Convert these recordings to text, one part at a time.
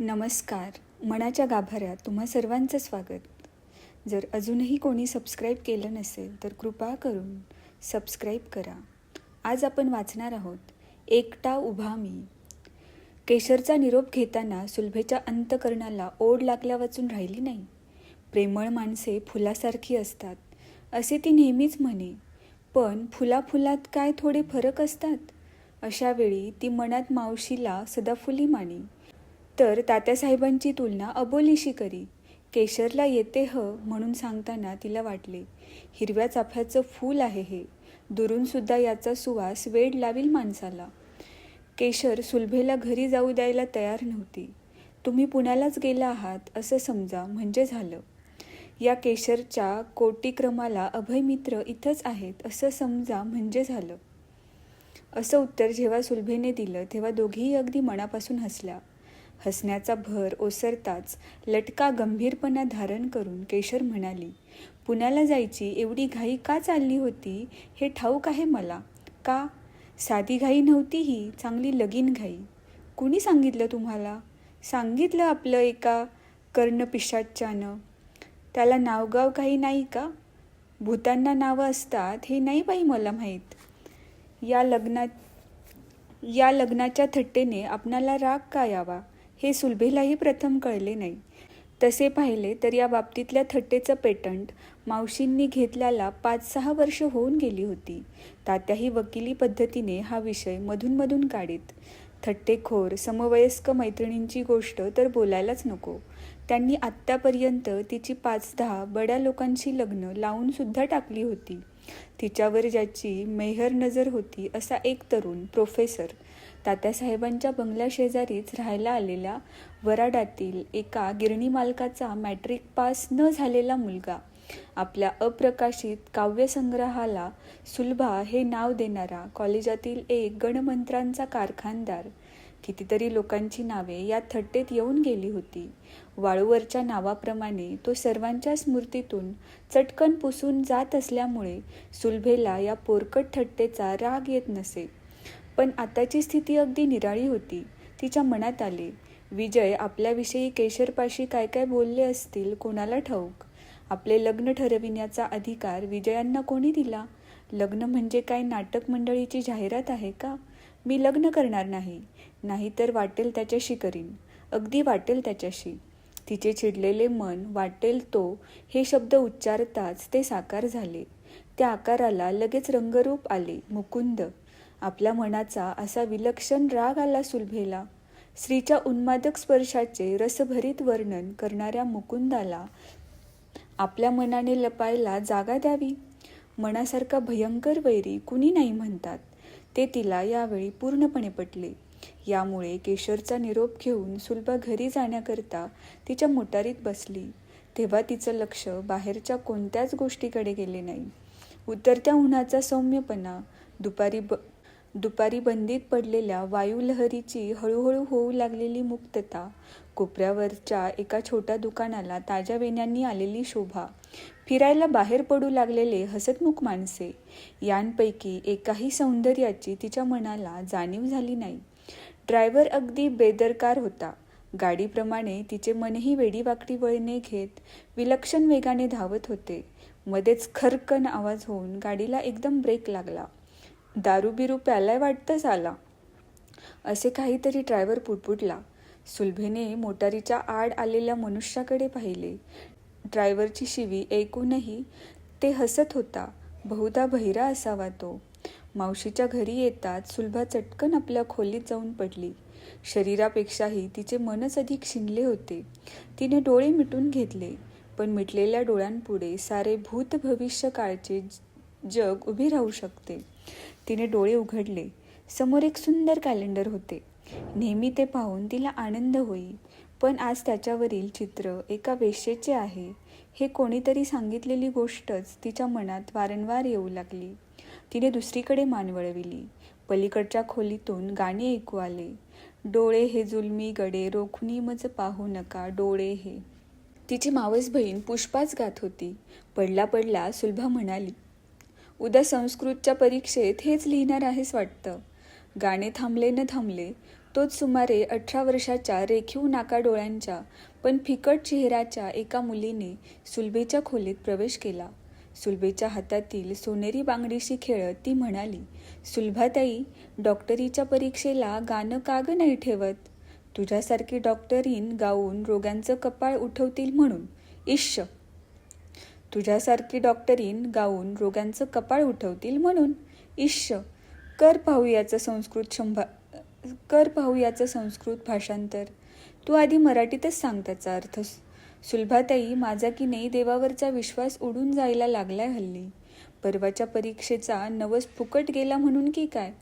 नमस्कार. मनाच्या गाभाऱ्यात तुम्हा सर्वांचं स्वागत. जर अजूनही कोणी सबस्क्राईब केलं नसेल तर कृपा करून सबस्क्राईब करा. आज आपण वाचणार आहोत एकटा उभा मी. केशरचा निरोप घेताना सुलभेच्या अंतकरणाला ओढ लागल्या वाचून राहिली नाही. प्रेमळ माणसे फुलासारखी असतात असे ती नेहमीच म्हणे, पण फुलाफुलात काय थोडे फरक असतात. अशा वेळी ती मनात मावशीला सदाफुली मानी, तर तात्यासाहेबांची तुलना अबोलीशी करी. केशरला येते म्हणून सांगताना तिला वाटले, हिरव्या चाफ्याचं फूल आहे हे, दुरूनसुद्धा याचा सुवास वेड लावील माणसाला. केशर सुलभेला घरी जाऊ द्यायला तयार नव्हती. तुम्ही पुण्यालाच गेला आहात असं समजा म्हणजे झालं. या केशरच्या कोटीक्रमाला अभयमित्र इथंच आहेत असं समजा म्हणजे झालं. असं उत्तर जेव्हा सुलभेने दिलं तेव्हा दोघीही अगदी मनापासून हसल्या. हसण्याचा भर ओसरताच लटका गंभीरपणा धारण करून केशर म्हणाली, पुण्याला जायची एवढी घाई का चालली होती हे ठाऊक आहे मला. का? साधी घाई नव्हती ही, चांगली लगीन घाई. कुणी सांगितलं तुम्हाला? सांगितलं आपलं एका कर्णपिशाच्यानं. त्याला नावगाव काही नाही का? भूतांना नावं असतात हे नाही बाई मला माहीत. या लग्नाच्या थट्टेने आपणाला राग का यावा हे सुलभेलाही प्रथम कळले नाही. तसे पाहिले तर या बाबतीतल्या थट्टेचं पेटंट मावशींनी घेतल्याला 5-6 वर्ष होऊन गेली होती. तात्याही वकिली पद्धतीने हा विषय मधून काढीत. थट्टेखोर समवयस्क मैत्रिणींची गोष्ट तर बोलायलाच नको. त्यांनी आत्तापर्यंत तिची 5-10 बड्या लोकांशी लग्न लावूनसुद्धा टाकली होती. तिच्यावर ज्याची मेहर नजर होती असा एक तरुण प्रोफेसर, तात्यासाहेबांच्या बंगल्याशेजारीच राहायला आलेल्या वराडातील एका गिरणी मालकाचा मॅट्रिक पास न झालेला मुलगा, आपल्या अप्रकाशित काव्यसंग्रहाला सुलभा हे नाव देणारा कॉलेजातील एक गणमंत्रांचा कारखानदार, कितीतरी लोकांची नावे या थट्टेत येऊन गेली होती. वाळूवरच्या नावाप्रमाणे तो सर्वांच्या स्मृतीतून चटकन पुसून जात असल्यामुळे सुलभेला या पोरकट थट्टेचा राग येत नसे. पण आताची स्थिती अगदी निराळी होती. तिच्या मनात आले, विजय आपल्याविषयी केशरपाशी काय काय बोलले असतील कोणाला ठाऊक. आपले लग्न ठरविण्याचा अधिकार विजयांना कोणी दिला? लग्न म्हणजे काय नाटक मंडळीची जाहिरात आहे का? मी लग्न करणार नाही, नाहीतर वाटेल त्याच्याशी करीन, अगदी वाटेल त्याच्याशी. तिचे चिडलेले मन वाटेल तो हे शब्द उच्चारताच ते साकार झाले. त्या आकाराला लगेच रंगरूप आले, मुकुंद. आपल्या मनाचा असा विलक्षण राग आला सुलभेला. स्त्रीच्या उन्मादक स्पर्शाचे रसभरीत वर्णन करणाऱ्या मुकुंदाला आपल्या मनाने लपायला जागा द्यावी. मनासारखा भयंकर वैरी कुणी नाही म्हणतात. ते तिला यावेळी पूर्णपणे पटले. यामुळे केशरचा निरोप घेऊन सुलभा घरी जाण्याकरता तिच्या मोटारीत बसली. तेव्हा तिचं लक्ष बाहेरच्या कोणत्याच गोष्टीकडे गेले नाही. उतरत्या उन्हाचा सौम्यपणा, दुपारी बंदीत पडलेल्या वायुलहरीची हळूहळू होऊ लागलेली मुक्तता, कोपऱ्यावरच्या एका छोट्या दुकानाला ताज्या वेण्यांनी आलेली शोभा, फिरायला बाहेर पडू लागलेले हसतमुख माणसे, यांपैकी एकाही सौंदर्याची तिच्या मनाला जाणीव झाली नाही. ड्रायव्हर अगदी बेदरकार होता. गाडीप्रमाणे तिचे मनही वेडीवाकडी वळणे घेत विलक्षण वेगाने धावत होते. मध्येच खरकन आवाज होऊन गाडीला एकदम ब्रेक लागला. दारू बिरू प्यालाय वाटतंच आला, असे काहीतरी ड्रायव्हर पुटपुटला. सुलभेने मोटारीच्या आड आलेल्या मनुष्याकडे पाहिले. ड्रायव्हरची शिवी ऐकूनही ते हसत होता. बहुधा बहिरा असावा तो. मावशीच्या घरी येताच सुलभा चटकन आपल्या खोलीत जाऊन पडली. शरीरापेक्षाही तिचे मनच अधिक शिणले होते. तिने डोळे मिटून घेतले, पण मिटलेल्या डोळ्यांपुढे सारे भूत भविष्य काळचे जग उभे राहू शकते. तिने डोळे उघडले. समोर एक सुंदर कॅलेंडर होते. नेहमी ते पाहून तिला आनंद होई, पण आज त्याच्यावरील चित्र एका वेश्येचे आहे हे कोणीतरी सांगितलेली गोष्टच तिच्या मनात वारंवार येऊ लागली. तिने दुसरीकडे मान वळविली. पलीकडच्या खोलीतून गाणे ऐकू आले. डोळे हे जुलमी गडे रोखुनी मज पाहू नका डोळे हे. तिची मावस बहीण पुष्पाच गात होती. पडला सुलभा म्हणाली, उद्या संस्कृतच्या परीक्षेत हेच लिहिणार आहेस वाटतं. गाणे थांबले न थांबले तोच सुमारे 18 वर्षाच्या रेखीव नाकाडोळ्यांच्या पण फिकट चेहऱ्याच्या एका मुलीने सुलभेच्या खोलीत प्रवेश केला. सुलभेच्या हातातील सोनेरी बांगडीशी खेळत ती म्हणाली, सुलभाताई, डॉक्टरीच्या परीक्षेला गाणं का ग नाही ठेवत? तुझ्यासारखी डॉक्टरीन गाऊन रोगांचं कपाळ उठवतील म्हणून. इश्श, तुझ्यासारखी डॉक्टरीन गाऊन रोगांचं कपाळ उठवतील म्हणून. इश्श, कर पाहू याचं संस्कृत भाषांतर. तू आधी मराठीतच सांग त्याचा अर्थ. सुलभाताई, माझा की नाही देवावरचा विश्वास उडून जायला लागलाय हल्ली. परवाच्या परीक्षेचा नवस फुकट गेला म्हणून की काय?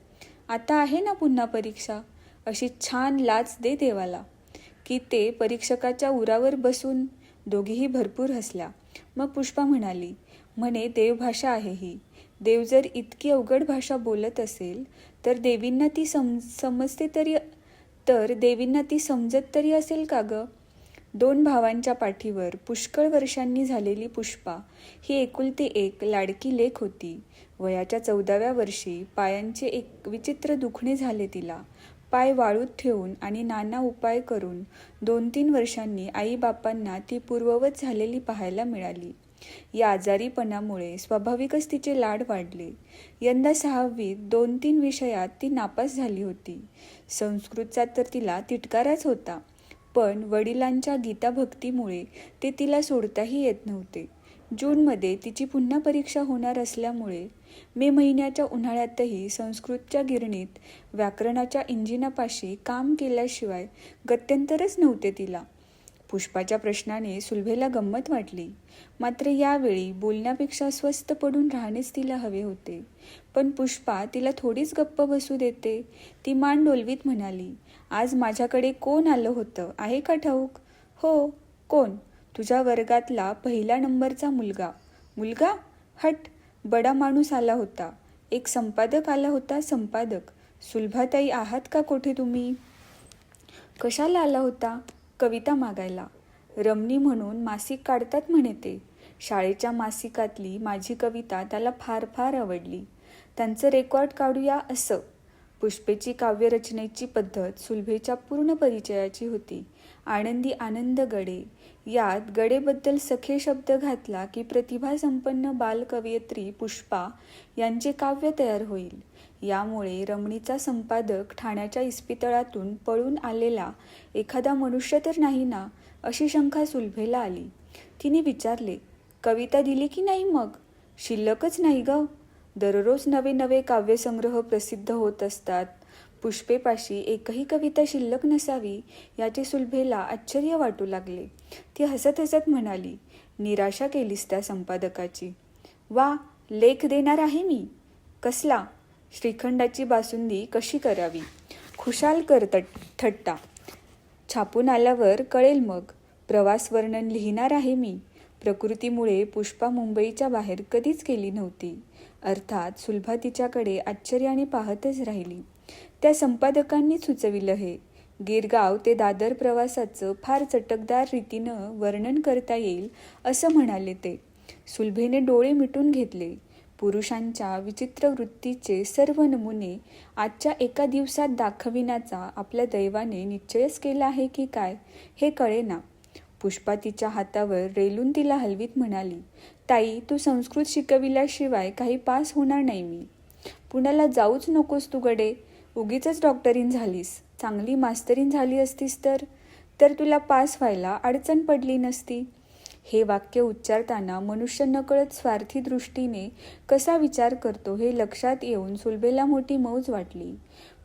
आता आहे ना पुन्हा परीक्षा. अशी छान लाच दे देवाला. की ते परीक्षकाच्या उरावर बसून. दोघीही भरपूर हसल्या. मग पुष्पा म्हणाली, म्हणे देवभाषा आहे ही. देव जर इतकी अवघड भाषा बोलत असेल तर देवींना ती समजत तरी असेल का ग? 2 भावांच्या पाठीवर पुष्कळ वर्षांनी झालेली पुष्पा ही एकुलती एक लाडकी लेक होती. वयाच्या 14व्या वर्षी पायांचे एक विचित्र दुखणे झाले तिला. पाय वाळूत ठेवून आणि नाना उपाय करून 2-3 वर्षांनी आईबापांना ती पूर्ववत झालेली पाहायला मिळाली. या आजारीपणामुळे स्वाभाविकच तिचे लाड वाढले. यंदा 6वीत 2-3 विषयात ती नापास झाली होती. संस्कृतचा तर तिला तिटकाराच होता. पण वडिलांच्या गीताभक्तीमुळे ते तिला सोडताही येत नव्हते. जूनमध्ये तिची पुन्हा परीक्षा होणार असल्यामुळे मे महिन्याच्या उन्हाळ्यातही संस्कृतच्या गिरणीत व्याकरणाच्या इंजिनापाशी काम केल्याशिवाय गत्यंतरच नव्हते तिला. पुष्पाच्या प्रश्नाने सुलभेला गंमत वाटली. मात्र यावेळी बोलण्यापेक्षा स्वस्थ पडून राहणेच तिला हवे होते. पण पुष्पा तिला थोडीच गप्प बसू देते. ती मान डोलवीत म्हणाली, आज माझ्याकडे कोण आलं होतं आहे का ठाऊक? हो. कोण? तुझ्या वर्गातला 1ला नंबरचा मुलगा. मुलगा? हट, बडा माणूस आला होता. एक संपादक आला होता. संपादक. सुलभाताई, आहात का कोठे तुम्ही? कशाला आला होता? कविता मागायला. रमणी म्हणून मासिक काढतात म्हणे ते. शाळेच्या मासिकातली माझी कविता त्याला फार फार आवडली. त्यांचं रेकॉर्ड काढूया असं. पुष्पेची काव्यरचनेची पद्धत सुलभेच्या पूर्ण परिचयाची होती. आनंदी आनंद गडे. यात गडेबद्दल सखे शब्द घातला की प्रतिभासंपन्न बालकवयित्री पुष्पा यांचे काव्य तयार होईल. यामुळे रमणीचा संपादक ठाण्याच्या इस्पितळातून पळून आलेला एखादा मनुष्य तर नाही ना, अशी शंका सुलभेला आली. तिने विचारले, कविता दिली की नाही मग? शिल्लकच नाही ग. दररोज नवे नवे काव्यसंग्रह प्रसिद्ध होत असतात. पुष्पेपाशी एकही कविता शिल्लक नसावी याचे सुलभेला आश्चर्य वाटू लागले. ती हसत हसत म्हणाली, निराशा केलीस त्या संपादकाची. वा, लेख देणार आहे मी. कसला? श्रीखंडाची बासुंदी कशी करावी? खुशाल कर थट्टा. छापून आल्यावर कळेल मग. प्रवास वर्णन लिहिणार आहे मी. प्रकृतीमुळे पुष्पा मुंबईच्या बाहेर कधीच गेली नव्हती. अर्थात सुलभा तिच्याकडे आश्चर्याने पाहतच राहिली. त्या संपादकांनीच सुचविलं हे. गिरगाव ते दादर प्रवासाचं फार चटकदार रीतीनं वर्णन करता येईल असं म्हणाले ते. सुलभेने डोळे मिटून घेतले. पुरुषांच्या विचित्र वृत्तीचे सर्व नमुने आजच्या एका दिवसात दाखविण्याचा आपल्या दैवाने निश्चयच केला आहे की काय हे कळेना. पुष्पा तिच्या हातावर रेलून तिला हलवीत म्हणाली, ताई, तू संस्कृत शिकविल्याशिवाय काही पास होणार नाही मी. पुण्याला जाऊच नकोस तू गडे. उगीचच डॉक्टरीन झालीस. चांगली मास्तरीन झाली असतीस तर तुला पास व्हायला अडचण पडली नसती. हे वाक्य उच्चारताना मनुष्य नकळत स्वार्थी दृष्टीने कसा विचार करतो हे लक्षात येऊन सुलभेला मोठी मौज वाटली.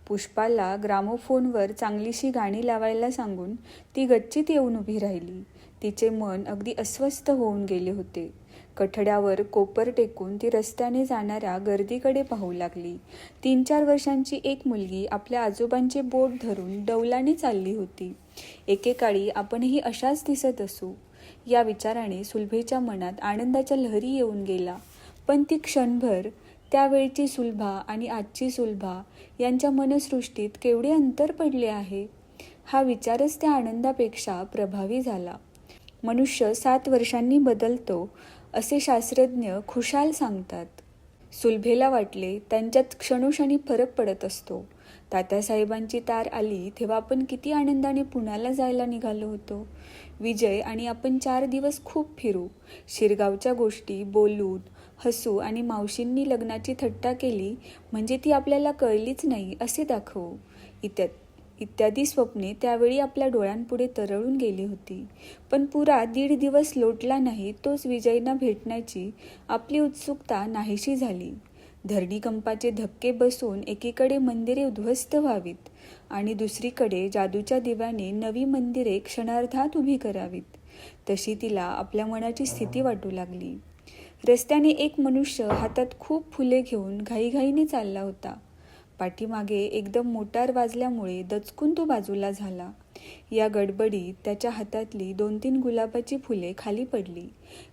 पुष्पाला ग्रामोफोनवर चांगलीशी गाणी लावायला सांगून ती गच्चीत येऊन उभी राहिली. तिचे मन अगदी अस्वस्थ होऊन गेले होते. कठड्यावर कोपर टेकून ती रस्त्याने जाणाऱ्या गर्दीकडे पाहू लागली. 3-4 वर्षांची एक मुलगी आपल्या आजोबांचे बोट धरून डौलाने चालली होती. एकेकाळी आपणही अशाच दिसत असू या विचाराने सुलभेच्या मनात आनंदाच्या लहरी येऊन गेला. पण ती क्षणभर त्यावेळची सुलभा आणि आजची सुलभा यांच्या मनसृष्टीत केवढे अंतर पडले आहे हा विचारच त्या आनंदापेक्षा प्रभावी झाला. मनुष्य 7 वर्षांनी बदलतो असे शास्त्रज्ञ खुशाल सांगतात. सुलभेला वाटले त्यांच्यात क्षणोक्षणी फरक पडत असतो. तात्यासाहेबांची तार आली तेव्हा आपण किती आनंदाने पुण्याला जायला निघालो होतो. विजय आणि आपण 4 दिवस खूप फिरू, शिरगावच्या गोष्टी बोलून हसू आणि मावशींनी लग्नाची थट्टा केली म्हणजे ती आपल्याला कळलीच नाही असे दाखवू इत्यादी स्वप्ने त्यावेळी आपल्या डोळ्यांपुढे तरळून गेली होती. पण पुरा 1.5 दिवस लोटला नाही तोच विजयना भेटण्याची आपली उत्सुकता नाहीशी झाली. धरणीकंपाचे धक्के बसून एकीकडे मंदिरे उद्ध्वस्त व्हावीत आणि दुसरीकडे जादूच्या दिव्याने नवी मंदिरे क्षणार्धात उभी करावीत, तशी तिला आपल्या मनाची स्थिती वाटू लागली. रस्त्याने एक मनुष्य हातात खूप फुले घेऊन घाईघाईने चालला होता. पाठीमागे एकदम मोटार वाजल्यामुळे दचकून तो बाजूला झाला. या गडबडीत त्याच्या हातातली 2-3 गुलाबाची फुले खाली पडली.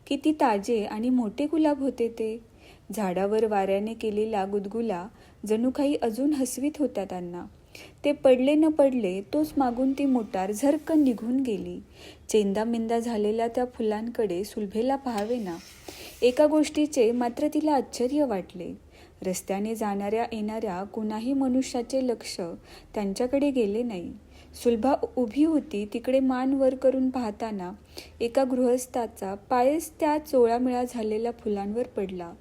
किती ताजे आणि मोठे गुलाब होते ते. झाडावर वाऱ्याने केलेला गुदगुला जणू काही अजून हसवीत होत्या त्यांना. ते पडले न पडले तोच मागून ती मोटार झरकन निघून गेली. चेंदामेंदा झालेल्या त्या फुलांकडे सुलभेला पाहावेना. एका गोष्टीचे मात्र तिला आश्चर्य वाटले. रस्त्याने जाणाऱ्या येणाऱ्या कुणाही मनुष्याचे लक्ष त्यांच्याकडे गेले नाही. सुलभा उभी होती तिकडे मान वर करून पाहताना एका गृहस्थाचा पायच त्या चोळामेळा झालेल्या फुलांवर पडला.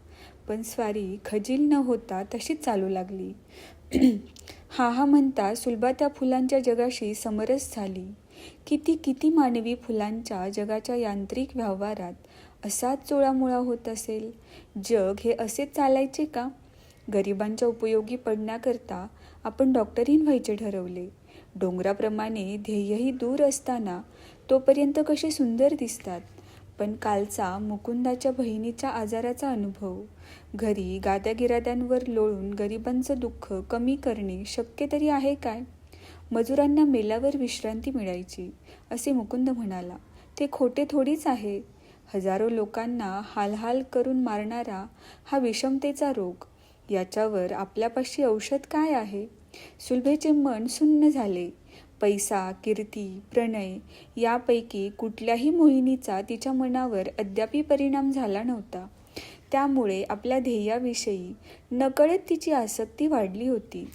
पण स्वारी खजील न होता तशीच चालू लागली. हा म्हणता सुलभा त्या फुलांच्या जगाशी समरस झाली. किती मानवी फुलांच्या जगाच्या यांत्रिक व्यवहारात असाच चोळामोळा होत असेल. जग हे असेच चालायचे का? गरिबांच्या उपयोगी पडण्याकरता आपण डॉक्टरीन व्हायचे ठरवले. डोंगराप्रमाणे ध्येयही दूर असताना तोपर्यंत कसे सुंदर दिसतात. पण कालचा मुकुंदाच्या बहिणीच्या आजाराचा अनुभव, घरी गाद्यागिराद्यांवर लोळून गरिबांचं दुःख कमी करणे शक्य तरी आहे काय? मजुरांना मेल्यावर विश्रांती मिळायची असे मुकुंद म्हणाला. ते खोटे थोडीच आहे. हजारो लोकांना हाल करून मारणारा हा विषमतेचा रोग, याच्यावर आपल्यापाशी औषध काय आहे? सुलभेचे मन सुन्न झाले. पैसा, कीर्ती, प्रणय यापैकी कुठल्याही मोहिनीचा तिच्या मनावर अद्यापी परिणाम झाला नव्हता. त्यामुळे आपल्या ध्येयाविषयी नकळत तिची आसक्ती वाढली होती.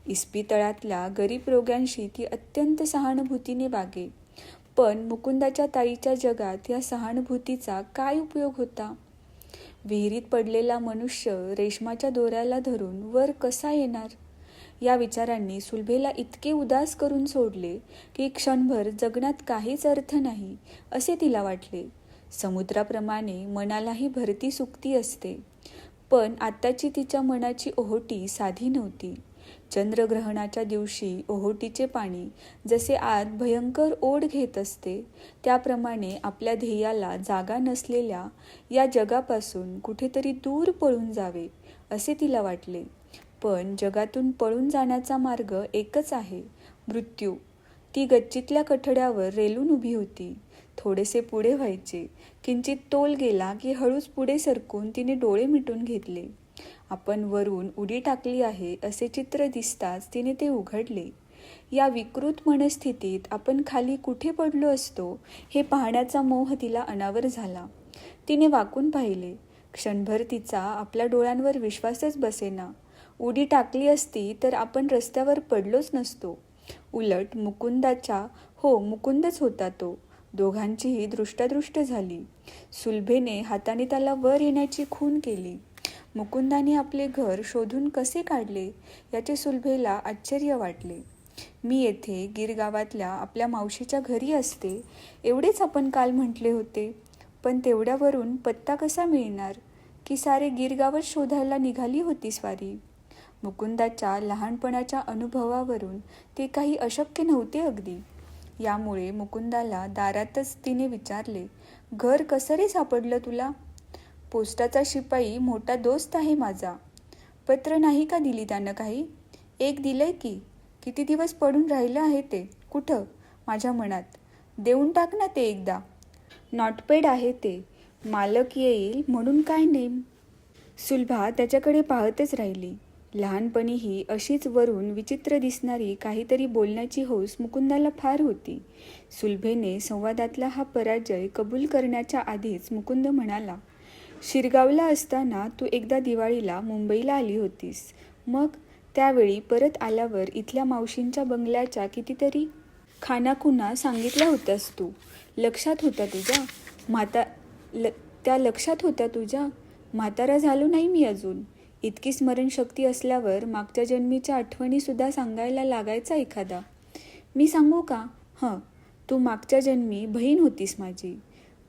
इस्पितळातल्या गरीब रोग्यांशी ती अत्यंत सहानुभूतीने वागे. पण मुकुंदाच्या ताईच्या जगात या सहानुभूतीचा काय उपयोग होता? विहिरीत पडलेला मनुष्य रेशमाच्या दोऱ्याला धरून वर कसा येणार? या विचारांनी सुलभेला इतके उदास करून सोडले की क्षणभर जगण्यात काहीच अर्थ नाही असे तिला वाटले. समुद्राप्रमाणे मनालाही भरती सुकती असते. पण आत्ताची तिच्या मनाची ओहोटी साधी नव्हती. चंद्रग्रहणाच्या दिवशी ओहोटीचे पाणी जसे आत भयंकर ओढ घेत असते, त्याप्रमाणे आपल्या ध्येयाला जागा नसलेल्या या जगापासून कुठेतरी दूर पळून जावे असे तिला वाटले. पण जगातून पळून जाण्याचा मार्ग एकच आहे, मृत्यू. ती गच्चीतल्या कठड्यावर रेलून उभी होती. थोडेसे पुढे व्हायचे. किंचित तोल गेला की हळूच पुढे सरकून तिने डोळे मिटून घेतले. आपण वरून उडी टाकली आहे असे चित्र दिसताच तिने ते उघडले. या विकृत मनस्थितीत आपण खाली कुठे पडलो असतो हे पाहण्याचा मोह तिला अनावर झाला. तिने वाकून पाहिले. क्षणभर तिचा आपल्या डोळ्यांवर विश्वासच बसेना. उडी टाकली असती तर आपण रस्त्यावर पडलोच नसतो. उलट मुकुंदच होता तो. दोघांचीही दृष्टादृष्ट झाली. सुलभेने हाताने त्याला वर येण्याची खूण केली. मुकुंदाने आपले घर शोधून कसे काढले याचे सुलभेला आश्चर्य वाटले. मी येथे गिरगावातल्या आपल्या मावशीच्या घरी असते एवढेच आपण काल म्हटले होते. पण तेवढ्यावरून पत्ता कसा मिळणार की सारे गिरगावच शोधायला निघाली होती स्वारी? मुकुंदाच्या लहानपणाच्या अनुभवावरून ते काही अशक्य नव्हते अगदी. यामुळे मुकुंदाला दारातच तिने विचारले, घर कसं रे सापडलं तुला? पोस्टाचा शिपाई मोठा दोस्त आहे माझा. पत्र नाही का दिली त्यानं काही? एक दिलंय की. किती दिवस पडून राहिलं आहे ते. कुठं? माझ्या मनात. देऊन टाक ना ते एकदा. नॉटपेड आहे ते. मालक येईल म्हणून काय नेम. सुलभा त्याच्याकडे पाहतच राहिली. लहानपणीही अशीच वरून विचित्र दिसणारी काहीतरी बोलण्याची हौस मुकुंदाला फार होती. सुलभेने संवादातला हा पराजय कबूल करण्याच्या आधीच मुकुंद म्हणाला, शिरगावला असताना तू एकदा दिवाळीला मुंबईला आली होतीस. मग त्यावेळी परत आल्यावर इथल्या मावशींच्या बंगल्याच्या कितीतरी खाणाखुणा सांगितल्या होत्यास तू. लक्षात होत्या तुझ्या? त्या लक्षात होत्या तुझ्या? म्हातारा झालो नाही मी अजून. इतकी स्मरणशक्ती असल्यावर मागच्या जन्मीच्या आठवणीसुद्धा सांगायला लागायचा एखादा. मी सांगू का? तू मागच्या जन्मी बहीण होतीस माझी.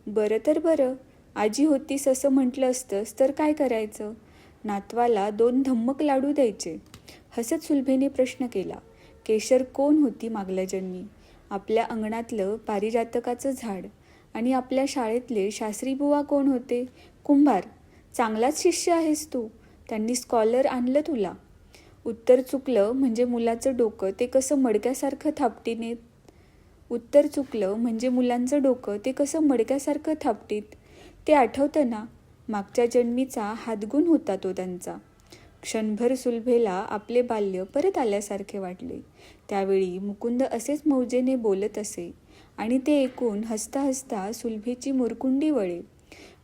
बरं तर बरं, आजी होतीस असं म्हटलं असतंस तर काय करायचं? नातवाला 2 धम्मक लाडू द्यायचे. हसत सुलभेने प्रश्न केला. केशर कोण होती मागल्या जन्मी? आपल्या अंगणातलं पारिजातकाचं झाड. आणि आपल्या शाळेतले शास्त्रीबुवा कोण होते? कुंभार. चांगलाच शिष्य आहेस तू. त्यांनी स्कॉलर आणलं तुला. उत्तर चुकलं म्हणजे मुलाचं डोकं ते कसं मडक्यासारखं थापटीत. ते आठवतं ना? मागच्या जन्मीचा हातगुण होता तो त्यांचा. क्षणभर सुलभेला आपले बाल्य परत आल्यासारखे वाटले. त्यावेळी मुकुंद असेच मौजेने बोलत असे आणि ते ऐकून हसता हसता सुलभेची मुरकुंडी वळे.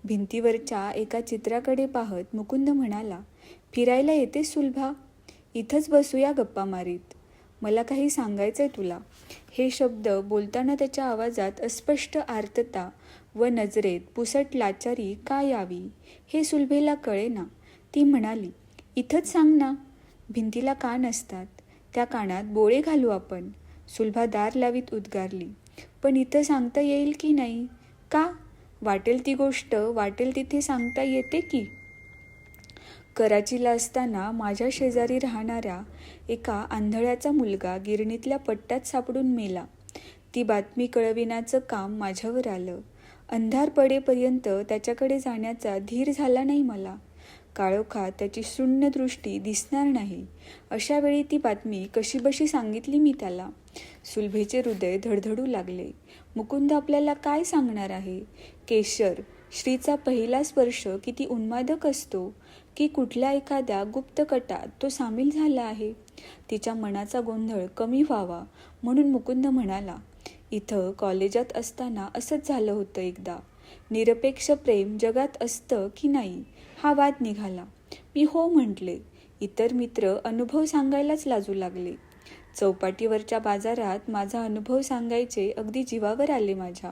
भिंतीवरच्या एका चित्राकडे पाहत मुकुंद म्हणाला, फिरायला येतेस सुलभा? इथंच बसूया गप्पा मारीत. मला काही सांगायचंय तुला. हे शब्द बोलताना त्याच्या आवाजात अस्पष्ट आर्तता व नजरेत पुसट लाचारी का यावी हे सुलभेला कळेना. ती म्हणाली, इथंच सांग ना. भिंतीला कान असतात, त्या कानात बोळे घालू आपण. सुलभा दार लावीत उद्गारली, पण इथं सांगता येईल की नाही? का? वाटेल ती गोष्ट वाटेल तिथे सांगता येते की. कराचीला असताना माझ्या शेजारी राहणाऱ्या एका आंधळ्याचा मुलगा गिरणीतल्या पट्ट्यात सापडून मेला. ती बातमी कळविण्याचं काम माझ्यावर आलं. अंधार पडेपर्यंत त्याच्याकडे जाण्याचा धीर झाला नाही मला. काळोखात त्याची शून्य दृष्टी दिसणार नाही. अशा वेळी ती बातमी कशीबशी सांगितली मी त्याला. सुलभेचे हृदय धडधडू लागले. मुकुंद आपल्याला काय सांगणार आहे? केशर, श्रीचा पहिला स्पर्श किती उन्मादक असतो, की कुठल्या एखाद्या गुप्त कटात तो सामील झाला आहे. तिच्या मनाचा गोंधळ कमी व्हावा म्हणून मुकुंद म्हणाला, इथं कॉलेजात असताना असंच झालं होतं एकदा. निरपेक्ष प्रेम जगात असतं की नाही हा वाद निघाला. मी हो म्हटले. इतर मित्र अनुभव सांगायलाच लाजू लागले. चौपाटीवरच्या बाजारात माझा अनुभव सांगायचे अगदी जीवावर आले माझ्या.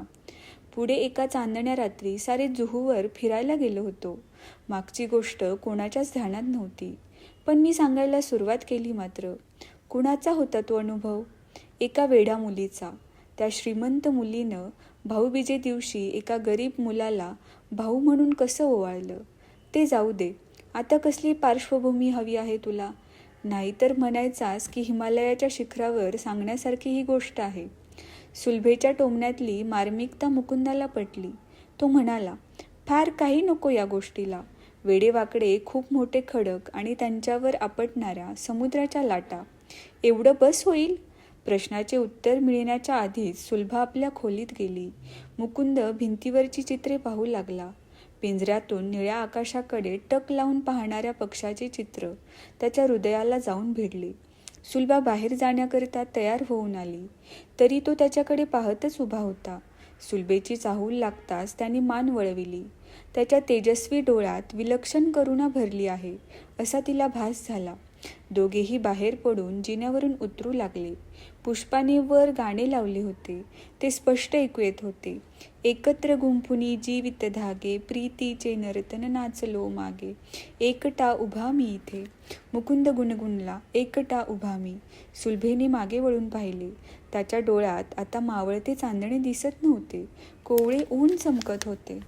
पुढे एका चांदण्या रात्री सारे जुहूवर फिरायला गेलो होतो. मागची गोष्ट कोणाच्याच ध्यानात नव्हती, पण मी सांगायला सुरुवात केली मात्र. कुणाचा होता तो अनुभव? एका वेड्या मुलीचा. त्या श्रीमंत मुलीनं भाऊबीजे दिवशी एका गरीब मुलाला भाऊ म्हणून कसं ओवाळलं. ते जाऊ दे. आता कसली पार्श्वभूमी हवी आहे तुला? नाहीतर म्हणायचास की हिमालयाच्या शिखरावर सांगण्यासारखी ही गोष्ट आहे. सुलभेच्या टोमण्यातली मार्मिकता मुकुंदाला पटली. तो म्हणाला, फार काही नको या गोष्टीला. वेडेवाकडे खूप मोठे खडक आणि त्यांच्यावर आपटणाऱ्या समुद्राच्या लाटा, एवढं बस होईल? प्रश्नाचे उत्तर मिळण्याच्या आधीच सुलभा आपल्या खोलीत गेली. मुकुंद भिंतीवरची चित्रे पाहू लागला. पिंजऱ्यातून निळ्या आकाशाकडे टक लावून पाहणाऱ्या पक्षाचे चित्र त्याच्या हृदयाला जाऊन भिडले. सुलभा बाहेर जाण्याकरिता तयार होऊन आली, तरी तो त्याच्याकडे पाहतच उभा होता. सुलभेची चाहूल लागताच त्याने मान वळविली. त्याच्या तेजस्वी डोळ्यात विलक्षण करुणा भरली आहे असा तिला भास झाला. दोघेही बाहेर पडून जिन्यावरून उतरू लागले. पुष्पाने वर गाणे लावले होते, ते स्पष्ट ऐकू येत होते. एकत्र गुंफुनी जीवित धागे, प्रीतीचे नर्तन नाचलो मागे, एकटा उभा मी इथे. मुकुंद गुणगुणला, एकटा उभा मी. सुलभेने मागे वळून पाहिले. त्याच्या डोळ्यात आता मावळते चांदणे दिसत नव्हते, कोवळे ऊन चमकत होते.